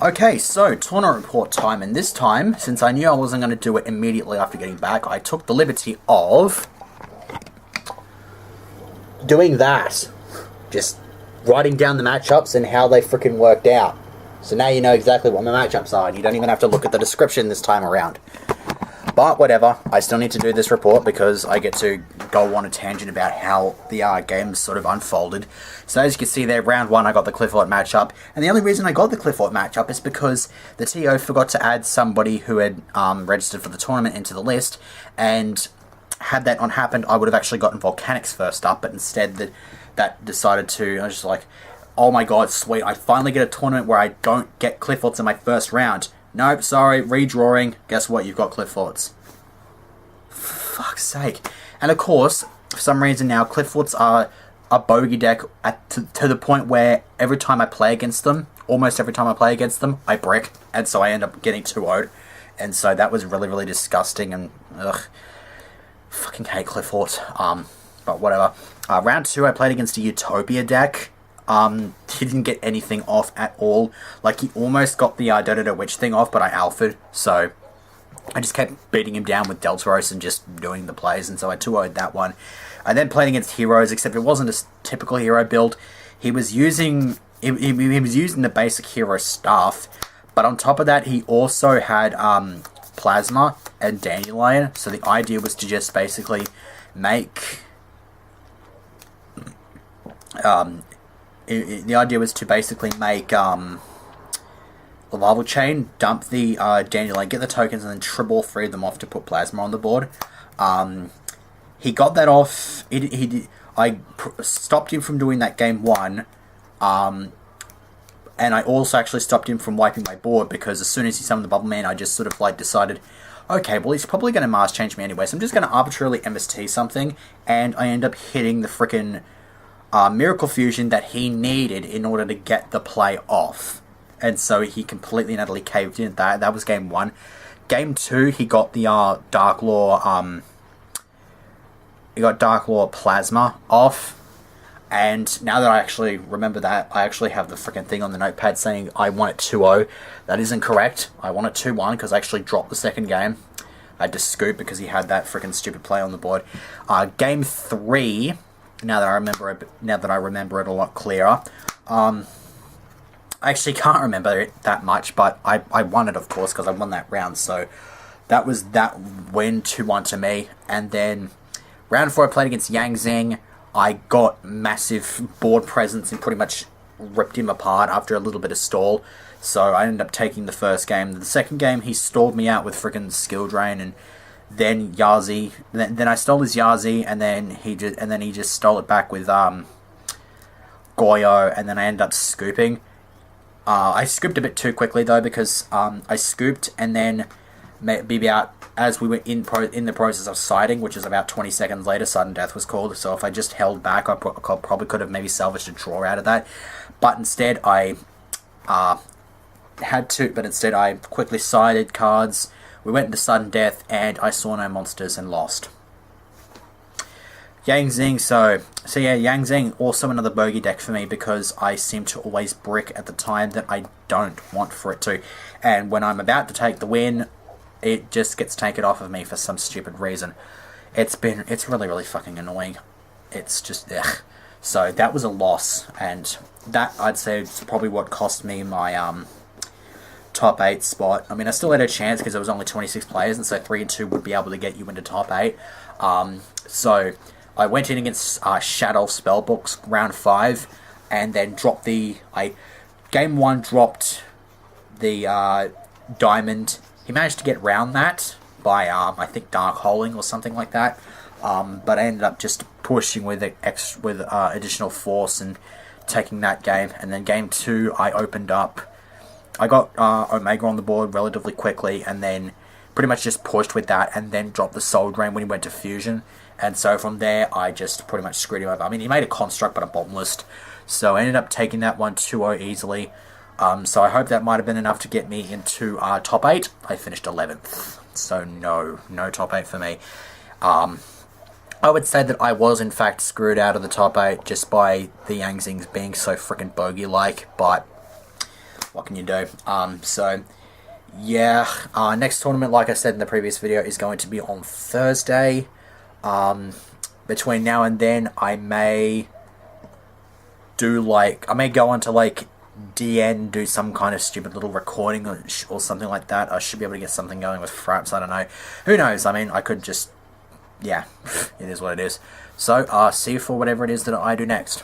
Okay, so tournament report time, and this time, since I knew I wasn't going to do it immediately after getting back, I took the liberty of doing that. Just writing down the matchups and how they freaking worked out. So now you know exactly what my matchups are, and you don't even have to look at the description this time around. But whatever, I still need to do this report because I get to go on a tangent about how the games sort of unfolded. So as you can see there, round 1 I got the Qliphort matchup, and the only reason I got the Qliphort matchup is because the TO forgot to add somebody who had registered for the tournament into the list, and had that not happened, I would have actually gotten Volcanics first up, but instead that decided to, I was just like, oh my god, sweet, I finally get a tournament where I don't get Qliphorts in my first round. Nope, sorry, redrawing. Guess what? You've got Qliphorts. For fuck's sake. And of course, for some reason now, Qliphorts are a bogey deck to the point where every time I play against them, almost every time I play against them, I brick. And so I end up getting 2-0'd. And so that was really, really disgusting. And, ugh. Fucking hate Qliphort. But whatever. Round 2, I played against a Utopia.dek. He didn't get anything off at all. Like, he almost got the Dodo Witch thing off, but I alpha'd, so I just kept beating him down with Deltaros and just doing the plays, and so I 2-0'd that one. I then played against heroes, except it wasn't a typical hero build. He was using he was using the basic hero staff, but on top of that, he also had Plasma and Dandelion, so the idea was to just basically make the idea was to basically make the Lava Chain, dump the Dandelion, get the tokens, and then trip all 3 of them off to put Plasma on the board. He got that off. I stopped him from doing that game 1, and I also actually stopped him from wiping my board, because as soon as he summoned the Bubble Man, I just sort of like decided, okay, well, he's probably going to Mars change me anyway, so I'm just going to arbitrarily MST something, and I end up hitting the frickin' Miracle Fusion that he needed in order to get the play off. And so he completely and utterly caved in. That was game 1. Game 2, he got the Dark Law Plasma off. And now that I actually remember that, I actually have the freaking thing on the notepad saying I won it 2-0. That isn't correct. I won it 2-1 because I actually dropped the second game. I had to scoop because he had that freaking stupid play on the board. Game 3, now that I remember it a lot clearer. I actually can't remember it that much, but I won it, of course, because I won that round. So that was that win, 2-1 to me. And then round 4, I played against Zing. I got massive board presence and pretty much ripped him apart after a little bit of stall. So I ended up taking the first game. The second game, he stalled me out with freaking skill drain, and then Yazi. Then I stole his Yazi, and then he just stole it back with Goyo, and then I ended up scooping. I scooped a bit too quickly though, because I scooped and then maybe about as we were in the process of siding, which is about 20 seconds later, sudden death was called. So if I just held back, I probably could have maybe salvaged a draw out of that. But instead, I I quickly sided cards. We went into sudden death, and I saw no monsters and lost. Zing, so yeah, Zing, also another bogey deck for me, because I seem to always brick at the time that I don't want for it to. And when I'm about to take the win, it just gets taken off of me for some stupid reason. It's really, really fucking annoying. It's just, ugh. So that was a loss, and that, I'd say, is probably what cost me my top 8 spot. I mean, I still had a chance because there was only 26 players, and so 3 and 2 would be able to get you into top 8. So I went in against Shaddoll Spellbooks round 5, and then dropped game 1 dropped the Diamond. He managed to get round that by I think Dark Holing or something like that. But I ended up just pushing with additional force and taking that game. And then game 2, I opened up. I got Omega on the board relatively quickly, and then pretty much just pushed with that, and then dropped the Soul Drain when he went to Fusion. And so from there, I just pretty much screwed him over. I mean, he made a Construct, but a Bottomless. So I ended up taking that one 2-0 easily. So I hope that might have been enough to get me into top 8. I finished 11th. So no top 8 for me. I would say that I was in fact screwed out of the top 8 just by the Yang Zings being so freaking bogey-like, but what can you do? So yeah, next tournament, like I said in the previous video, is going to be on Thursday. Between now and then, I may do like, I may go onto like DN, do some kind of stupid little recording or something like that. I should be able to get something going with Fraps, I don't know. Who knows? I mean, I could just, yeah, it is what it is. So, see you for whatever it is that I do next.